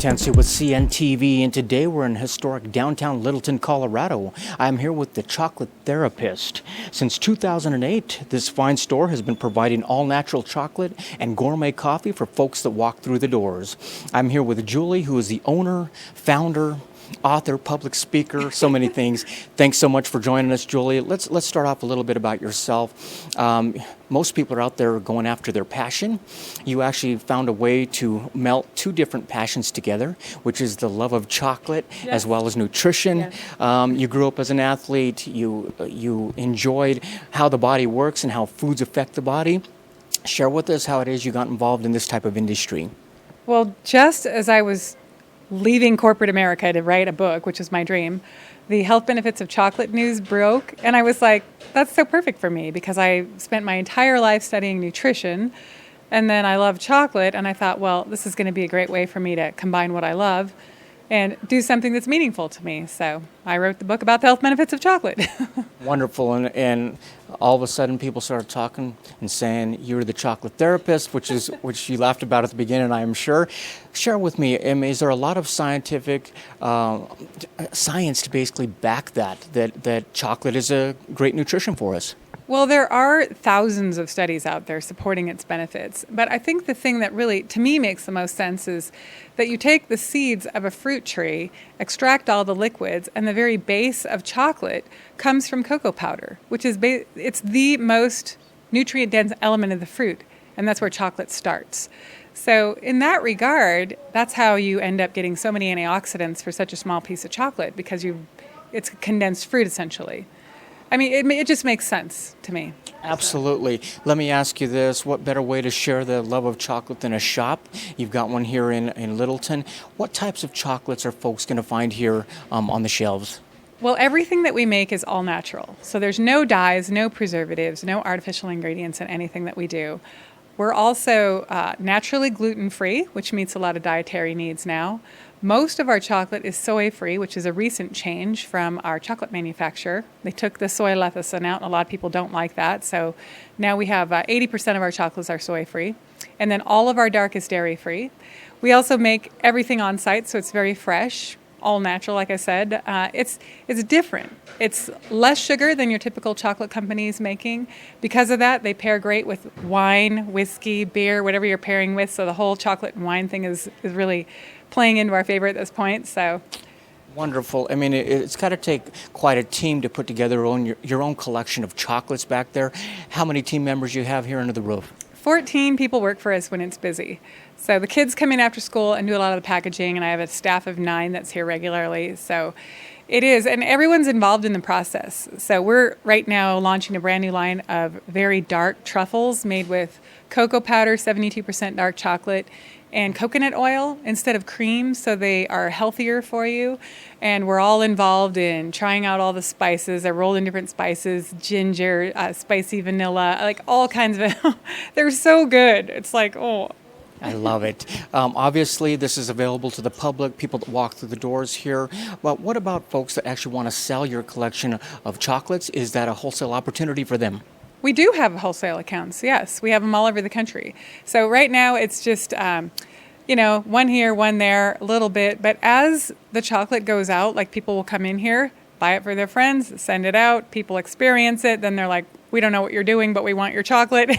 Tensi with CNTV, and today we're in historic downtown Littleton, Colorado. I'm here with the Chocolate Therapist. Since 2008, this fine store has been providing all-natural chocolate and gourmet coffee for folks that walk through the doors. I'm here with Julie, who is the owner, founder, author, public speaker, so many things. Thanks so much for joining us, Julie. Let's start off a little bit about yourself. Most people are out there going after their passion. You actually found a way to melt two different passions together, which is the love of chocolate as well as nutrition. Yes. You grew up as an athlete. You enjoyed how the body works and how foods affect the body. Share with us how it is you got involved in this type of industry. Well, just as I was leaving corporate America to write a book, which is my dream, the health benefits of chocolate news broke, and I was like, that's so perfect for me because I spent my entire life studying nutrition, and then I love chocolate, and I thought, well, this is going to be a great way for me to combine what I love and do something that's meaningful to me. So I wrote the book about the health benefits of chocolate. Wonderful. And all of a sudden people started talking and saying you're the chocolate therapist, which you laughed about at the beginning, I am sure. Share with me, is there a lot of scientific science to basically back that chocolate is a great nutrition for us? Well, there are thousands of studies out there supporting its benefits, but I think the thing that really, to me, makes the most sense is that you take the seeds of a fruit tree, extract all the liquids, and the very base of chocolate comes from cocoa powder, which is it's the most nutrient-dense element of the fruit, and that's where chocolate starts. So in that regard, that's how you end up getting so many antioxidants for such a small piece of chocolate, because it's condensed fruit, essentially. I mean, it just makes sense to me. Absolutely. Let me ask you this. What better way to share the love of chocolate than a shop? You've got one here in Littleton. What types of chocolates are folks going to find here on the shelves? Well, everything that we make is all natural. So there's no dyes, no preservatives, no artificial ingredients in anything that we do. We're also naturally gluten-free, which meets a lot of dietary needs now. Most of our chocolate is soy-free, which is a recent change from our chocolate manufacturer. They took the soy lecithin out, and a lot of people don't like that. So now we have 80% of our chocolates are soy-free. And then all of our dark is dairy-free. We also make everything on site, so it's very fresh, all natural, like I said. It's different. It's less sugar than your typical chocolate company is making. Because of that, they pair great with wine, whiskey, beer, whatever you're pairing with. So the whole chocolate and wine thing is really playing into our favor at this point. So wonderful. I mean, it's got to take quite a team to put together your own collection of chocolates back there. How many team members you have here under the roof? 14 people work for us when it's busy. So the kids come in after school and do a lot of the packaging, and I have a staff of 9 that's here regularly. So it is, and everyone's involved in the process. So we're right now launching a brand new line of very dark truffles made with cocoa powder, 72% dark chocolate, and coconut oil instead of cream, so they are healthier for you. And we're all involved in trying out all the spices. They're rolled in different spices, ginger, spicy vanilla, like all kinds of, they're so good. It's like, oh. I love it. Obviously, this is available to the public, people that walk through the doors here. But what about folks that actually want to sell your collection of chocolates? Is that a wholesale opportunity for them? We do have wholesale accounts, yes. We have them all over the country. So right now it's just, one here, one there, a little bit. But as the chocolate goes out, like people will come in here, buy it for their friends, send it out, people experience it, then they're like, we don't know what you're doing, but we want your chocolate.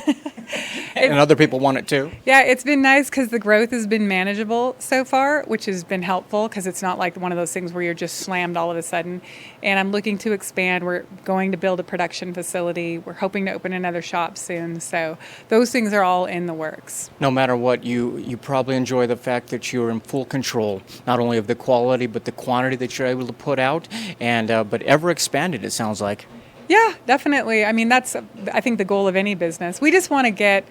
And other people want it too. Yeah, it's been nice because the growth has been manageable so far, which has been helpful because it's not like one of those things where you're just slammed all of a sudden. And I'm looking to expand. We're going to build a production facility. We're hoping to open another shop soon. So those things are all in the works. No matter what, you probably enjoy the fact that you're in full control, not only of the quality, but the quantity that you're able to put out, and but ever expanded, it sounds like. Yeah, definitely. I mean, that's, I think, the goal of any business. We just want to get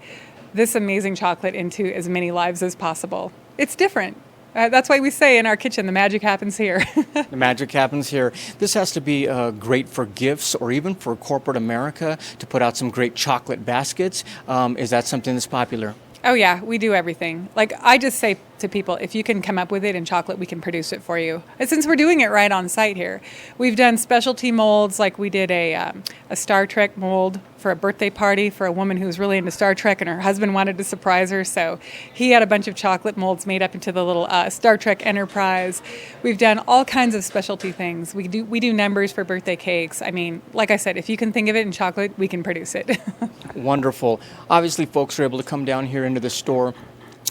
this amazing chocolate into as many lives as possible. It's different. That's why we say in our kitchen, the magic happens here. The magic happens here. This has to be great for gifts or even for corporate America to put out some great chocolate baskets. Is that something that's popular? Oh, yeah, we do everything. Like, I just say to people, if you can come up with it in chocolate, we can produce it for you. And since we're doing it right on site here, we've done specialty molds, like we did a Star Trek mold for a birthday party for a woman who was really into Star Trek, and her husband wanted to surprise her, so he had a bunch of chocolate molds made up into the little Star Trek Enterprise. We've done all kinds of specialty things. We do numbers for birthday cakes. I mean, like I said, if you can think of it in chocolate, we can produce it. Wonderful. Obviously, folks are able to come down here into the store,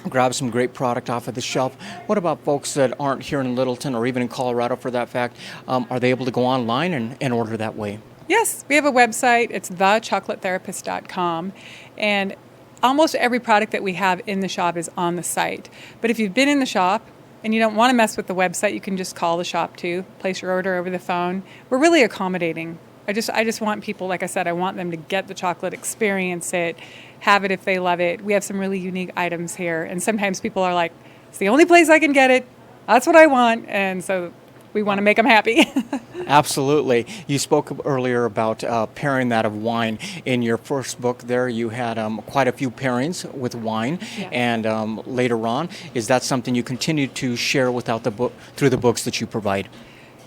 grab some great product off of the shelf. What about folks that aren't here in Littleton or even in Colorado for that fact? Are they able to go online and order that way? Yes, we have a website. It's thechocolatetherapist.com. And almost every product that we have in the shop is on the site. But if you've been in the shop and you don't want to mess with the website, you can just call the shop too, place your order over the phone. We're really accommodating. I just want people, like I said, I want them to get the chocolate, experience it, have it if they love it. We have some really unique items here. And sometimes people are like, it's the only place I can get it. That's what I want. And so we want to make them happy. Absolutely. You spoke earlier about pairing that of wine. In your first book there, you had quite a few pairings with wine. Yeah. And later on, is that something you continue to share through the books that you provide?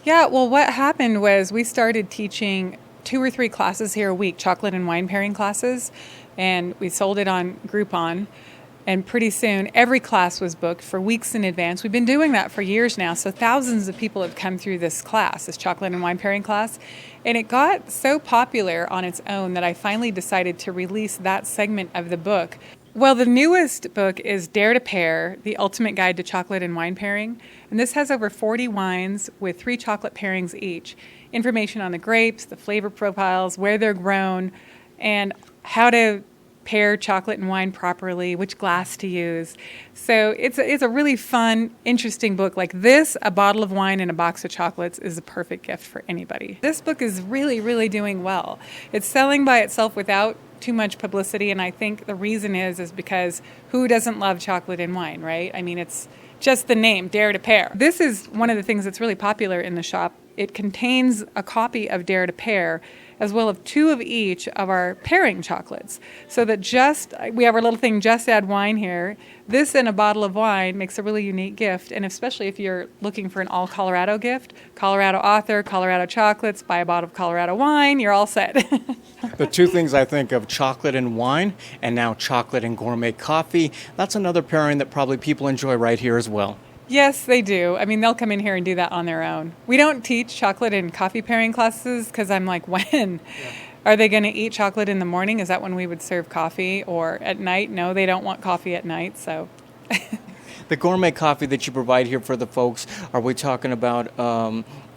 Yeah, well, what happened was we started teaching 2 or 3 classes here a week, chocolate and wine pairing classes, and we sold it on Groupon. And pretty soon, every class was booked for weeks in advance. We've been doing that for years now, so thousands of people have come through this class, this chocolate and wine pairing class. And it got so popular on its own that I finally decided to release that segment of the book. Well, the newest book is Dare to Pair, The Ultimate Guide to Chocolate and Wine Pairing. And this has over 40 wines with 3 chocolate pairings each. Information on the grapes, the flavor profiles, where they're grown, and how to pair chocolate and wine properly, which glass to use. So it's a really fun, interesting book. Like this, a bottle of wine and a box of chocolates is a perfect gift for anybody. This book is really, really doing well. It's selling by itself without too much publicity, and I think the reason is because who doesn't love chocolate and wine, right? I mean, it's just the name, Dare to Pair. This is one of the things that's really popular in the shop. It contains a copy of Dare to Pair, as well as 2 of each of our pairing chocolates. So that we have our little thing, Just Add Wine here. This and a bottle of wine makes a really unique gift, and especially if you're looking for an all Colorado gift, Colorado author, Colorado chocolates, buy a bottle of Colorado wine, you're all set. The 2 things I think of, chocolate and wine, and now chocolate and gourmet coffee. That's another pairing that probably people enjoy right here as well. Yes, they do. I mean, they'll come in here and do that on their own. We don't teach chocolate and coffee pairing classes because I'm like, when? Yeah. Are they going to eat chocolate in the morning? Is that when we would serve coffee? Or at night? No, they don't want coffee at night, so. The gourmet coffee that you provide here for the folks, are we talking about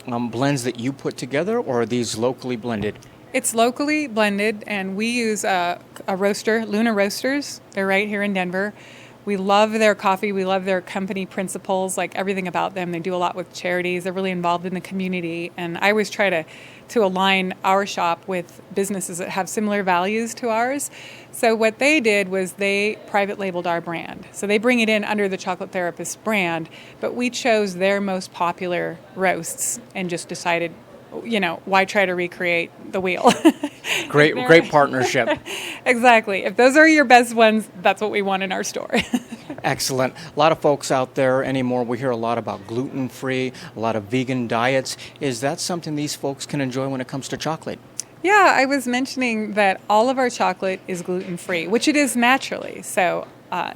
blends that you put together, or are these locally blended? It's locally blended, and we use a roaster, Luna Roasters. They're right here in Denver. We love their coffee. We love their company principles, like everything about them. They do a lot with charities. They're really involved in the community. And I always try to align our shop with businesses that have similar values to ours. So what they did was they private labeled our brand. So they bring it in under the Chocolate Therapist brand, but we chose their most popular roasts and just decided, why try to recreate the wheel? Great partnership. Exactly. If those are your best ones, that's what we want in our store. Excellent. A lot of folks out there anymore, we hear a lot about gluten-free, a lot of vegan diets. Is that something these folks can enjoy when it comes to chocolate? Yeah, I was mentioning that all of our chocolate is gluten-free, which it is naturally. So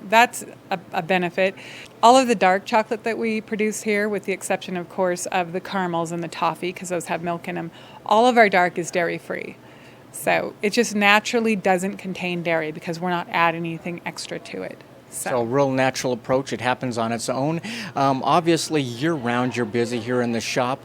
that's a benefit. All of the dark chocolate that we produce here, with the exception, of course, of the caramels and the toffee, because those have milk in them, all of our dark is dairy-free. So it just naturally doesn't contain dairy because we're not adding anything extra to it. So real natural approach. It happens on its own. Obviously, year-round, you're busy here in the shop.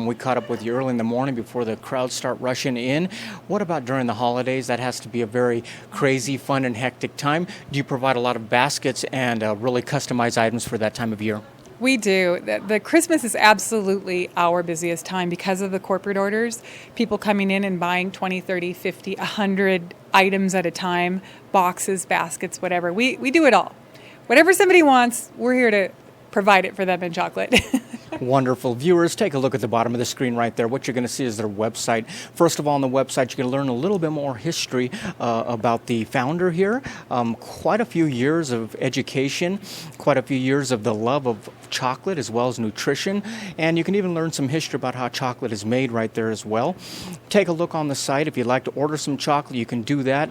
We caught up with you early in the morning before the crowds start rushing in. What about during the holidays? That has to be a very crazy, fun, and hectic time. Do you provide a lot of baskets and really customized items for that time of year? We do. The Christmas is absolutely our busiest time because of the corporate orders. People coming in and buying 20, 30, 50, 100 items at a time, boxes, baskets, whatever. We do it all. Whatever somebody wants, we're here to provide it for them in chocolate. Wonderful. Viewers, take a look at the bottom of the screen right there. What you're going to see is their website. First of all, on the website, you're going to learn a little bit more history about the founder here. Quite a few years of education, quite a few years of the love of chocolate as well as nutrition. And you can even learn some history about how chocolate is made right there as well. Take a look on the site. If you'd like to order some chocolate, you can do that.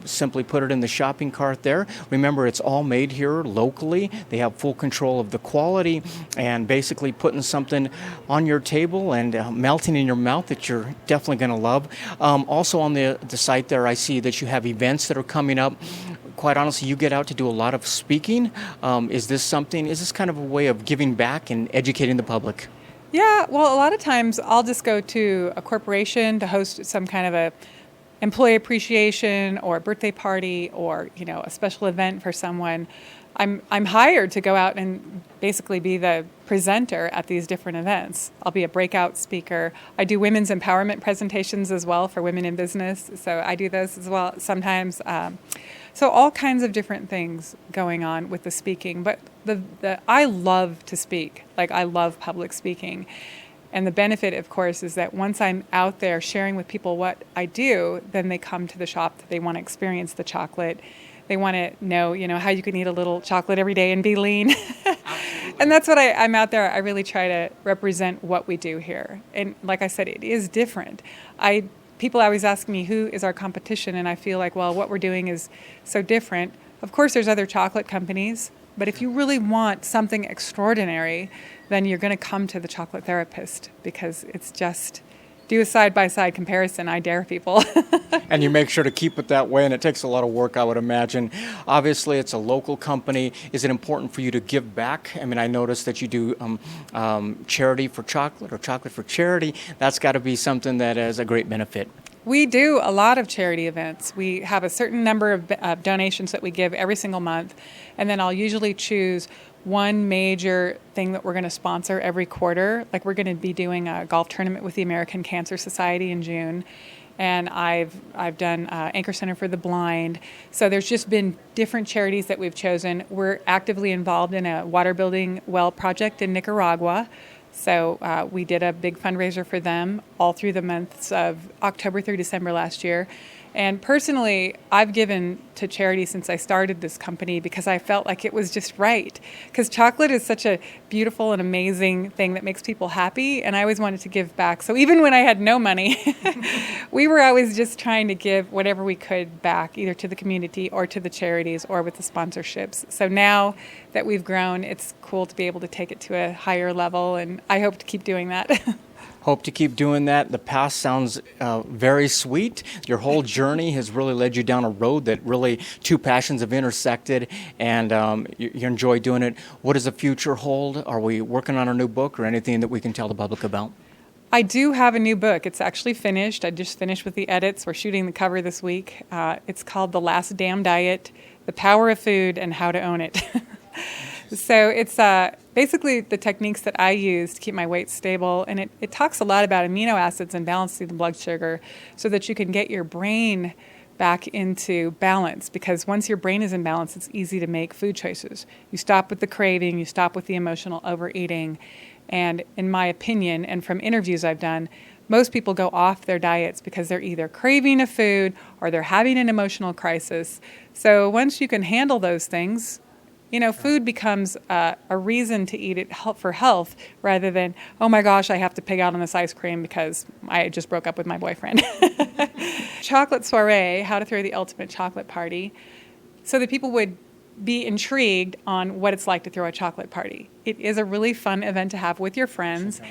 Simply put it in the shopping cart there. Remember, it's all made here locally. They have full control of the quality and basically putting something on your table and melting in your mouth that you're definitely going to love. Also on the site there, I see that you have events that are coming up. Quite honestly, you get out to do a lot of speaking. Is this kind of a way of giving back and educating the public? Yeah, well, a lot of times I'll just go to a corporation to host some kind of a employee appreciation or a birthday party or, a special event for someone. I'm hired to go out and basically be the presenter at these different events. I'll be a breakout speaker. I do women's empowerment presentations as well for women in business, so I do those as well sometimes. So all kinds of different things going on with the speaking. But I love to speak. Like, I love public speaking. And the benefit, of course, is that once I'm out there sharing with people what I do, then they come to the shop. They want to experience the chocolate. They want to know, how you can eat a little chocolate every day and be lean. And that's what I'm out there. I really try to represent what we do here. And like I said, it is different. People always ask me, who is our competition? And I feel like, well, what we're doing is so different. Of course, there's other chocolate companies. But if you really want something extraordinary, then you're going to come to the Chocolate Therapist, because it's just, do a side-by-side comparison, I dare people. And you make sure to keep it that way, and it takes a lot of work, I would imagine. Obviously, it's a local company. Is it important for you to give back? I mean, I noticed that you do charity for chocolate or chocolate for charity. That's got to be something that has a great benefit. We do a lot of charity events. We have a certain number of donations that we give every single month, and then I'll usually choose one major thing that we're going to sponsor every quarter. Like, we're going to be doing a golf tournament with the American Cancer Society in June, and I've done Anchor Center for the Blind. So there's just been different charities that we've chosen. We're actively involved in a water building well project in Nicaragua. So we did a big fundraiser for them all through the months of October through December last year. And personally, I've given to charity since I started this company because I felt like it was just right. Because chocolate is such a beautiful and amazing thing that makes people happy, and I always wanted to give back. So even when I had no money, we were always just trying to give whatever we could back, either to the community or to the charities or with the sponsorships. So now that we've grown, it's cool to be able to take it to a higher level, and I hope to keep doing that. Hope to keep doing that. The past sounds very sweet. Your whole journey has really led you down a road that really two passions have intersected, and you enjoy doing it. What does the future hold? Are we working on a new book or anything that we can tell the public about? I do have a new book. It's actually finished. I just finished with the edits. We're shooting the cover this week. It's called The Last Damn Diet, The Power of Food and How to Own It. So it's basically the techniques that I use to keep my weight stable, and it talks a lot about amino acids and balancing the blood sugar so that you can get your brain back into balance, because once your brain is in balance, it's easy to make food choices. You stop with the craving, you stop with the emotional overeating, and in my opinion, and from interviews I've done, most people go off their diets because they're either craving a food or they're having an emotional crisis. So once you can handle those things, food becomes a reason to eat it for health rather than, oh my gosh, I have to pig out on this ice cream because I just broke up with my boyfriend. Chocolate soiree, how to throw the ultimate chocolate party, so that people would be intrigued on what it's like to throw a chocolate party. It is a really fun event to have with your friends.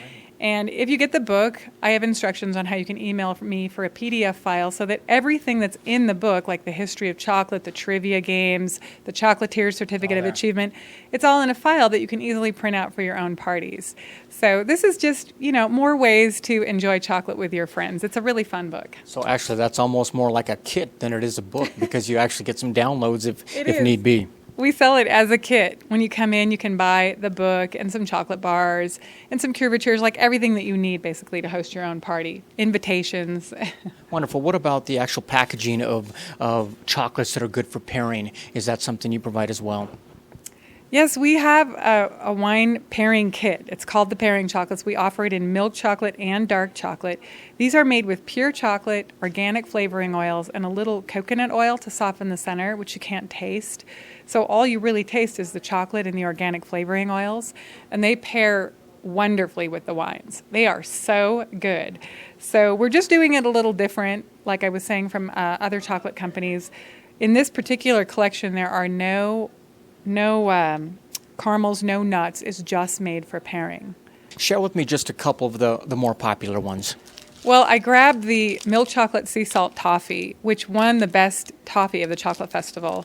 And if you get the book, I have instructions on how you can email me for a PDF file so that everything that's in the book, like the history of chocolate, the trivia games, the Chocolatier Certificate of Achievement, it's all in a file that you can easily print out for your own parties. So this is just, more ways to enjoy chocolate with your friends. It's a really fun book. So actually, that's almost more like a kit than it is a book, because you actually get some downloads if is. need be. We sell it as a kit. When you come in, you can buy the book and some chocolate bars and some couvertures, like everything that you need basically to host your own party. Invitations. Wonderful. What about the actual packaging of chocolates that are good for pairing? Is that something you provide as well? Yes, we have a wine pairing kit. It's called the Pairing Chocolates. We offer it in milk chocolate and dark chocolate. These are made with pure chocolate, organic flavoring oils, and a little coconut oil to soften the center, which you can't taste. So all you really taste is the chocolate and the organic flavoring oils, and they pair wonderfully with the wines. They are so good. So we're just doing it a little different, like I was saying, from other chocolate companies. In this particular collection, there are no caramels, no nuts. It's just made for pairing. Share with me just a couple of the more popular ones. Well, I grabbed the milk chocolate sea salt toffee, which won the best toffee of the chocolate festival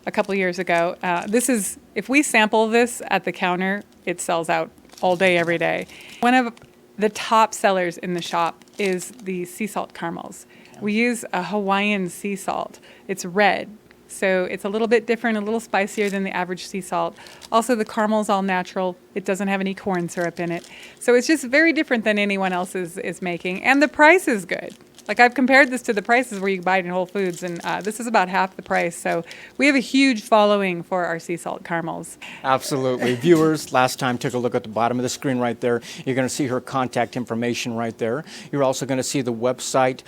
a couple years ago. If we sample this at the counter, it sells out all day, every day. One of the top sellers in the shop is the sea salt caramels. We use a Hawaiian sea salt. It's red. So it's a little bit different, a little spicier than the average sea salt. Also, the caramel's all natural. It doesn't have any corn syrup in it. So it's just very different than anyone else is making. And the price is good. Like, I've compared this to the prices where you can buy it in Whole Foods, and this is about half the price. So we have a huge following for our sea salt caramels. Absolutely. Viewers, last time took a look at the bottom of the screen right there. You're going to see her contact information right there. You're also going to see the website.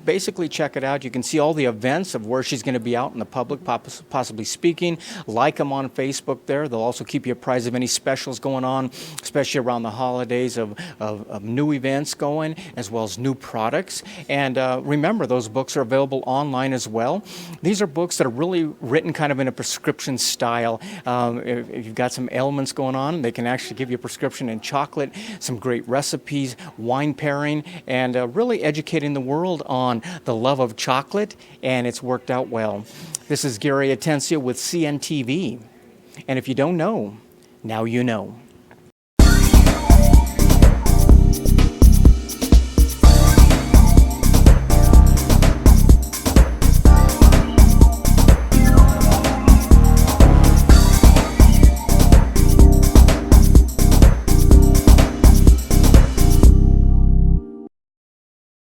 Basically, check it out. You can see all the events of where she's going to be out in the public, possibly speaking. Like them on Facebook there. They'll also keep you apprised of any specials going on, especially around the holidays of new events going, as well as new products. And remember, those books are available online as well. These are books that are really written kind of in a prescription style. If you've got some ailments going on, they can actually give you a prescription in chocolate, some great recipes, wine pairing, and really educating the world on the love of chocolate, and it's worked out well. This is Gary Atencio with CNTV. And if you don't know, now you know.